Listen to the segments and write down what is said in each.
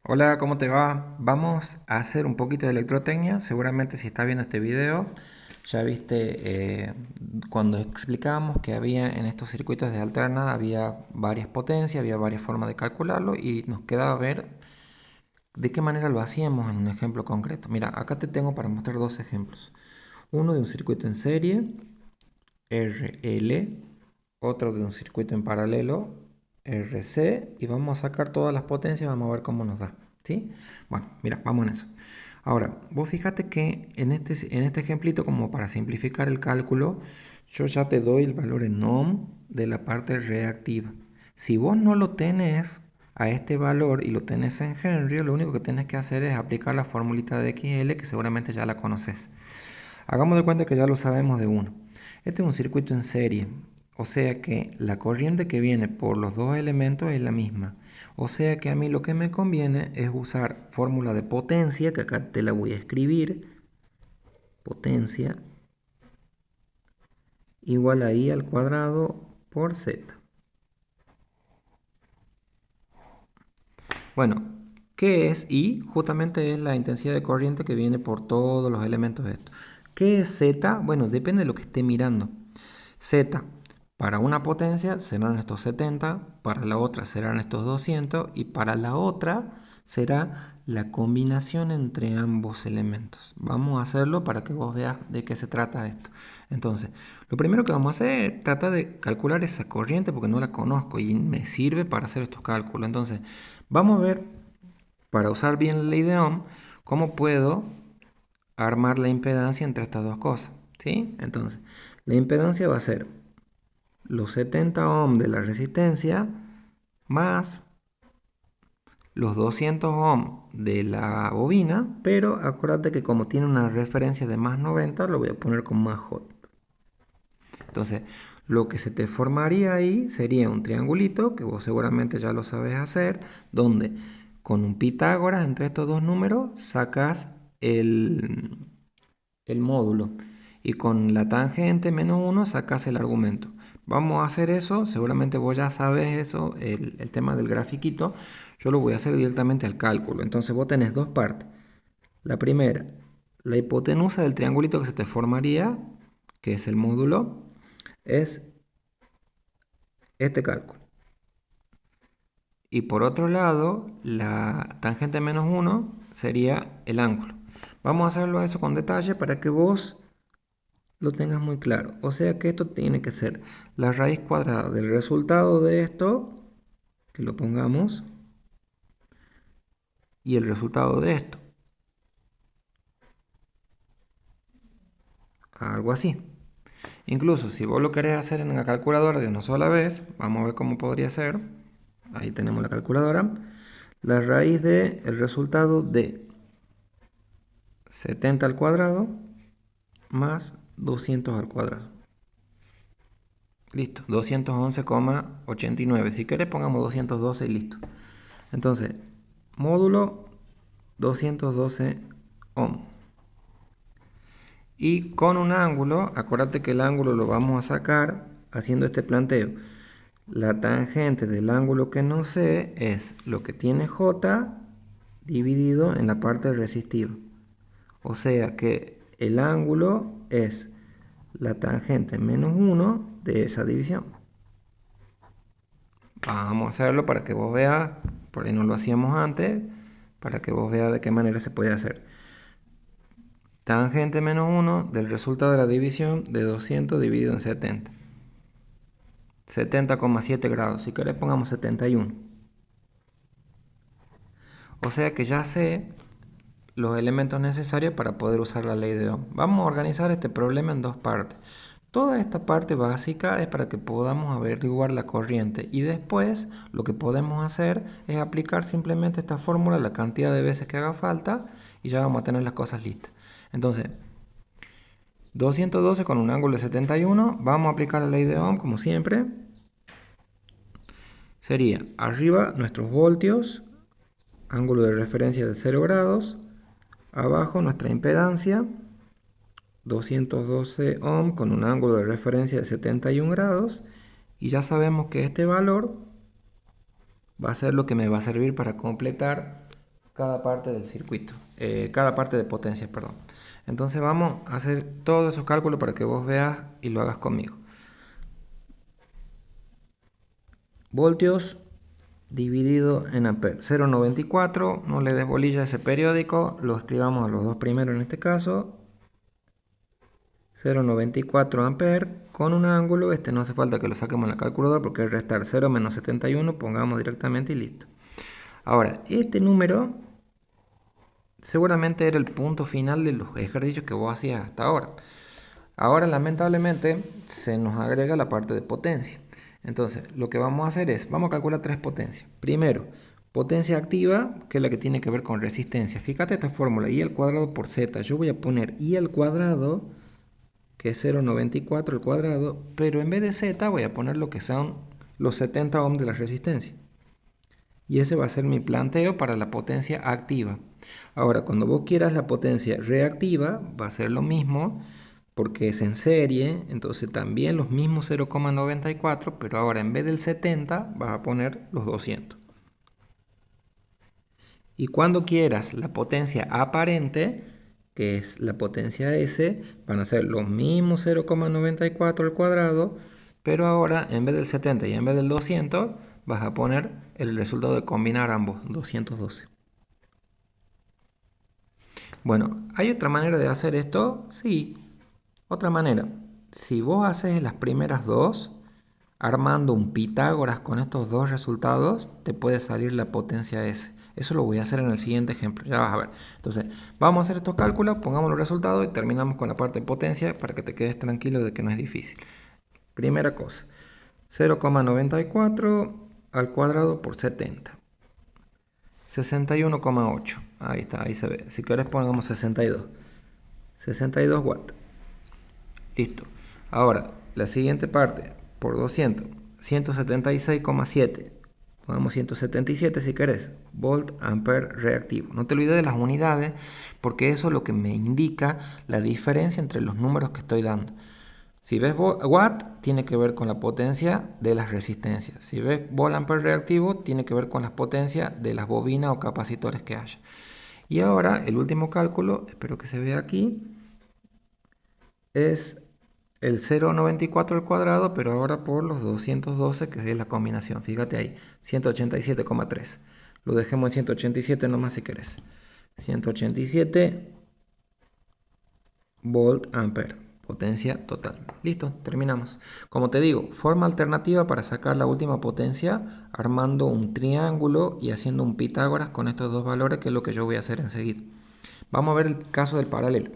Hola, ¿cómo te va? Vamos a hacer un poquito de electrotecnia. Seguramente si estás viendo este video, ya viste cuando explicábamos que había en estos circuitos de alterna, había varias potencias, había varias formas de calcularlo y nos quedaba ver de qué manera lo hacíamos en un ejemplo concreto. Mira, acá te tengo para mostrar dos ejemplos. Uno de un circuito en serie, RL, otro de un circuito en paralelo, RC, y vamos a sacar todas las potencias, vamos a ver cómo nos da, ¿sí? Bueno, mira, vamos en eso. Ahora, vos fíjate que en este ejemplito, como para simplificar el cálculo, yo ya te doy el valor en ohm de la parte reactiva. Si vos no lo tenés a este valor y lo tenés en Henry, lo único que tenés que hacer es aplicar la formulita de XL, que seguramente ya la conoces. Hagamos de cuenta que ya lo sabemos de uno. Este es un circuito en serie, o sea que la corriente que viene por los dos elementos es la misma. O sea que a mí lo que me conviene es usar fórmula de potencia, que acá te la voy a escribir. Potencia igual a I al cuadrado por Z. Bueno, ¿qué es I? Justamente es la intensidad de corriente que viene por todos los elementos de esto. ¿Qué es Z? Bueno, depende de lo que esté mirando. Z, para una potencia serán estos 70, para la otra serán estos 200 y para la otra será la combinación entre ambos elementos. Vamos a hacerlo para que vos veas de qué se trata esto. Entonces, lo primero que vamos a hacer es tratar de calcular esa corriente porque no la conozco y me sirve para hacer estos cálculos. Entonces, vamos a ver, para usar bien la ley de Ohm, cómo puedo armar la impedancia entre estas dos cosas. ¿Sí? Entonces, la impedancia va a ser los 70 ohms de la resistencia más los 200 ohms de la bobina, pero acuérdate que como tiene una referencia de más 90, lo voy a poner con más hot. Entonces, lo que se te formaría ahí sería un triangulito, que vos seguramente ya lo sabes hacer, donde con un Pitágoras entre estos dos números sacas el módulo y con la tangente menos 1 sacas el argumento. Vamos a hacer eso, seguramente vos ya sabes eso, el tema del grafiquito. Yo lo voy a hacer directamente al cálculo. Entonces vos tenés dos partes. La primera, la hipotenusa del triangulito que se te formaría, que es el módulo, es este cálculo. Y por otro lado, la tangente menos 1 sería el ángulo. Vamos a hacerlo a eso con detalle para que vos lo tengas muy claro. O sea que esto tiene que ser la raíz cuadrada del resultado de esto, que lo pongamos, y el resultado de esto. Algo así. Incluso si vos lo querés hacer en la calculadora de una sola vez, vamos a ver cómo podría ser. Ahí tenemos la calculadora. La raíz del resultado de 70 al cuadrado más 200 al cuadrado. Listo, 211,89. Si querés pongamos 212 y listo. Entonces, módulo 212 ohm. Y con un ángulo, acuérdate que el ángulo lo vamos a sacar haciendo este planteo. La tangente del ángulo que no sé es lo que tiene J dividido en la parte resistiva. O sea que el ángulo es la tangente menos 1 de esa división. Vamos a hacerlo para que vos veas, por ahí no lo hacíamos antes, para que vos veas de qué manera se puede hacer. Tangente menos 1 del resultado de la división de 200 dividido en 70. 70,7 grados. Si querés pongamos 71. O sea que ya sé los elementos necesarios para poder usar la ley de Ohm. Vamos a organizar este problema en dos partes. Toda esta parte básica es para que podamos averiguar la corriente y después lo que podemos hacer es aplicar simplemente esta fórmula la cantidad de veces que haga falta y ya vamos a tener las cosas listas. Entonces, 212 con un ángulo de 71, vamos a aplicar la ley de Ohm como siempre. Sería arriba nuestros voltios, ángulo de referencia de 0 grados, abajo nuestra impedancia, 212 ohm con un ángulo de referencia de 71 grados, y ya sabemos que este valor va a ser lo que me va a servir para completar cada parte del circuito, cada parte de potencia, perdón. Entonces vamos a hacer todos esos cálculos para que vos veas y lo hagas conmigo. Voltios dividido en amperes. 0,94, no le des bolilla a ese periódico, lo escribamos a los dos primeros en este caso. 0,94 amperes con un ángulo, este no hace falta que lo saquemos en la calculadora porque es restar 0 menos 71, pongamos directamente y listo. Ahora, este número seguramente era el punto final de los ejercicios que vos hacías hasta ahora. Ahora lamentablemente se nos agrega la parte de potencia. Entonces lo que vamos a hacer es, vamos a calcular tres potencias. Primero, potencia activa, que es la que tiene que ver con resistencia. Fíjate esta fórmula, I al cuadrado por Z. Yo voy a poner I al cuadrado, que es 0,94 al cuadrado, pero en vez de Z voy a poner lo que son los 70 ohms de la resistencia. Y ese va a ser mi planteo para la potencia activa. Ahora, cuando vos quieras la potencia reactiva, va a ser lo mismo, porque es en serie, entonces también los mismos 0,94, pero ahora en vez del 70 vas a poner los 200. Y cuando quieras la potencia aparente, que es la potencia S, van a ser los mismos 0,94 al cuadrado, pero ahora en vez del 70 y en vez del 200 vas a poner el resultado de combinar ambos, 212. Bueno, ¿hay otra manera de hacer esto? Sí, otra manera. Si vos haces las primeras dos, armando un Pitágoras con estos dos resultados, te puede salir la potencia S. Eso lo voy a hacer en el siguiente ejemplo, ya vas a ver. Entonces, vamos a hacer estos cálculos, pongamos los resultados y terminamos con la parte de potencia para que te quedes tranquilo de que no es difícil. Primera cosa, 0,94 al cuadrado por 70. 61,8. Ahí está, ahí se ve. Si querés pongamos 62. 62 watts. Listo. Ahora, la siguiente parte, por 200. 176,7. Pongamos 177 si querés. Volt ampere reactivo. No te olvides de las unidades porque eso es lo que me indica la diferencia entre los números que estoy dando. Si ves watt, tiene que ver con la potencia de las resistencias. Si ves volt ampere reactivo, tiene que ver con las potencias de las bobinas o capacitores que haya. Y ahora, el último cálculo, espero que se vea aquí, es el 0,94 al cuadrado, pero ahora por los 212, que es la combinación. Fíjate ahí, 187,3. Lo dejemos en 187 nomás si querés. 187 volt ampere. Potencia total. Listo, terminamos. Como te digo, forma alternativa para sacar la última potencia armando un triángulo y haciendo un Pitágoras con estos dos valores, que es lo que yo voy a hacer enseguida. Vamos a ver el caso del paralelo.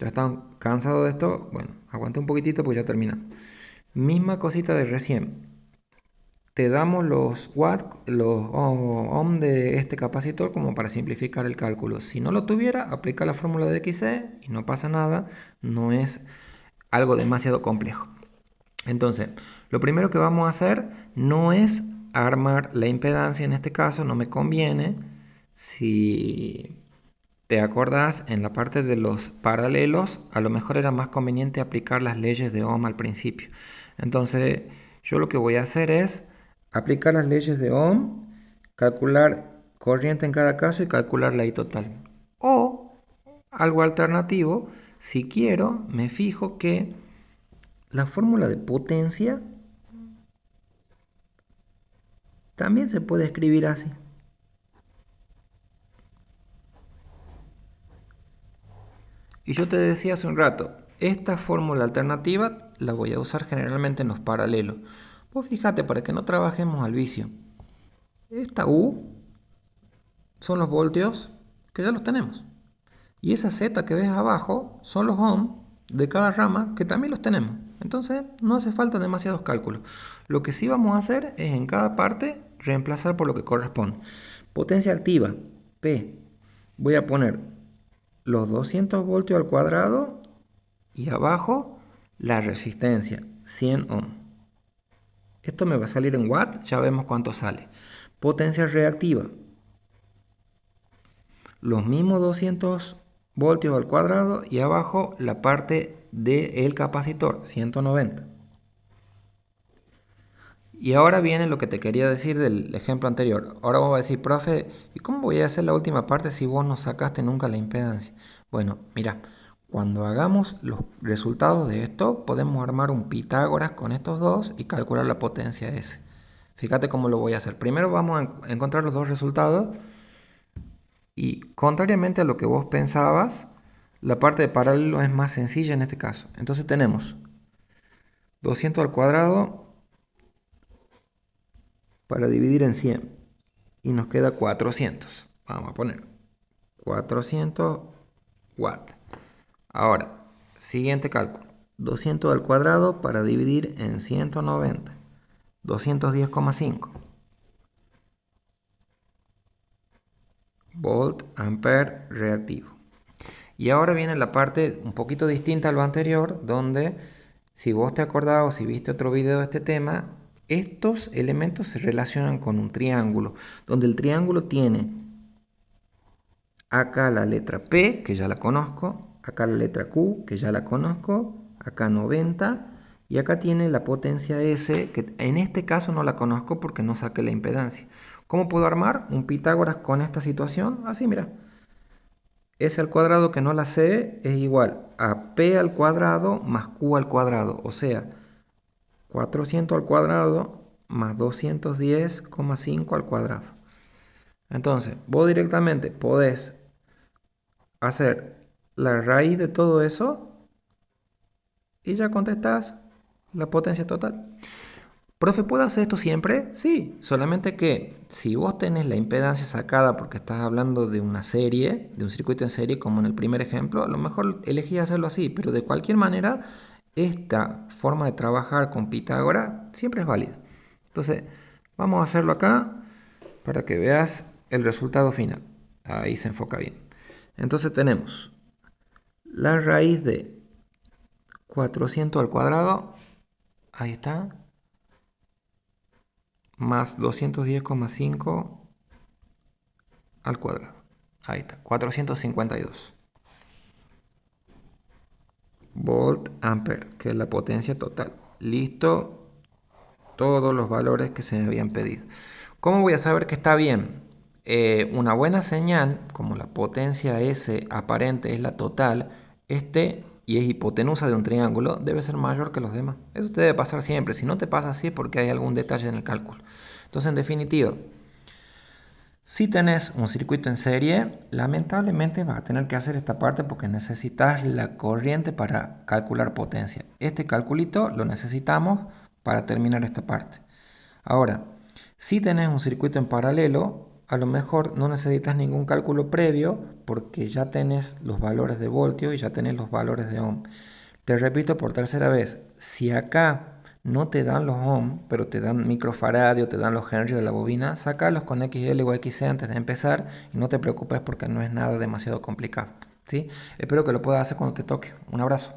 ¿Ya están cansados de esto? Bueno, aguante un poquitito pues ya terminamos. Misma cosita de recién. Te damos los watts, los ohm de este capacitor como para simplificar el cálculo. Si no lo tuviera, aplica la fórmula de XC y no pasa nada. No es algo demasiado complejo. Entonces, lo primero que vamos a hacer no es armar la impedancia en este caso, no me conviene. Si te acordás, en la parte de los paralelos, a lo mejor era más conveniente aplicar las leyes de Ohm al principio. Entonces, yo lo que voy a hacer es aplicar las leyes de Ohm, calcular corriente en cada caso y calcular la I total. O, algo alternativo, si quiero, me fijo que la fórmula de potencia también se puede escribir así. Y yo te decía hace un rato, esta fórmula alternativa la voy a usar generalmente en los paralelos. Vos fíjate, para que no trabajemos al vicio. Esta U son los voltios que ya los tenemos. Y esa Z que ves abajo son los ohm de cada rama que también los tenemos. Entonces no hace falta demasiados cálculos. Lo que sí vamos a hacer es en cada parte reemplazar por lo que corresponde. Potencia activa, P. Voy a poner los 200 voltios al cuadrado y abajo la resistencia, 100 ohm. Esto me va a salir en watt, ya vemos cuánto sale. Potencia reactiva, los mismos 200 voltios al cuadrado y abajo la parte del capacitor, 190. Y ahora viene lo que te quería decir del ejemplo anterior. Ahora vamos a decir, profe, ¿y cómo voy a hacer la última parte si vos no sacaste nunca la impedancia? Bueno, mira, cuando hagamos los resultados de esto, podemos armar un Pitágoras con estos dos y calcular la potencia S. Fíjate cómo lo voy a hacer. Primero vamos a encontrar los dos resultados y contrariamente a lo que vos pensabas, la parte de paralelo es más sencilla en este caso. Entonces tenemos 200 al cuadrado para dividir en 100 y nos queda 400. Vamos a poner 400 watts. Ahora, siguiente cálculo. 200 al cuadrado para dividir en 190. 210,5 volt ampere reactivo. Y ahora viene la parte un poquito distinta a lo anterior, donde si vos te acordás o si viste otro video de este tema, estos elementos se relacionan con un triángulo, donde el triángulo tiene acá la letra P, que ya la conozco, acá la letra Q, que ya la conozco, acá 90, y acá tiene la potencia S, que en este caso no la conozco porque no saqué la impedancia. ¿Cómo puedo armar un Pitágoras con esta situación? Así, mira. S al cuadrado, que no la sé, es igual a P al cuadrado más Q al cuadrado, o sea, 400 al cuadrado más 210,5 al cuadrado. Entonces, vos directamente podés hacer la raíz de todo eso y ya contestás la potencia total. Profe, ¿puedo hacer esto siempre? Sí, solamente que si vos tenés la impedancia sacada porque estás hablando de una serie, de un circuito en serie, como en el primer ejemplo, a lo mejor elegí hacerlo así, pero de cualquier manera, esta forma de trabajar con Pitágoras siempre es válida. Entonces, vamos a hacerlo acá para que veas el resultado final. Ahí se enfoca bien. Entonces tenemos la raíz de 400 al cuadrado, ahí está, más 210,5 al cuadrado. Ahí está, 452 volt ampere, que es la potencia total. Listo, todos los valores que se me habían pedido. ¿Cómo voy a saber que está bien? Una buena señal, como la potencia S aparente es la total, y es hipotenusa de un triángulo, debe ser mayor que los demás. Eso te debe pasar siempre. Si no te pasa así, porque hay algún detalle en el cálculo. Entonces, en definitiva, si tenés un circuito en serie, lamentablemente vas a tener que hacer esta parte porque necesitas la corriente para calcular potencia. Este calculito lo necesitamos para terminar esta parte. Ahora, si tenés un circuito en paralelo, a lo mejor no necesitas ningún cálculo previo porque ya tenés los valores de voltio y ya tenés los valores de ohm. Te repito por tercera vez, si acá no te dan los ohm, pero te dan microfaradio, te dan los henry de la bobina, sacalos con XL o XC antes de empezar y no te preocupes porque no es nada demasiado complicado, ¿sí? Espero que lo puedas hacer cuando te toque. Un abrazo.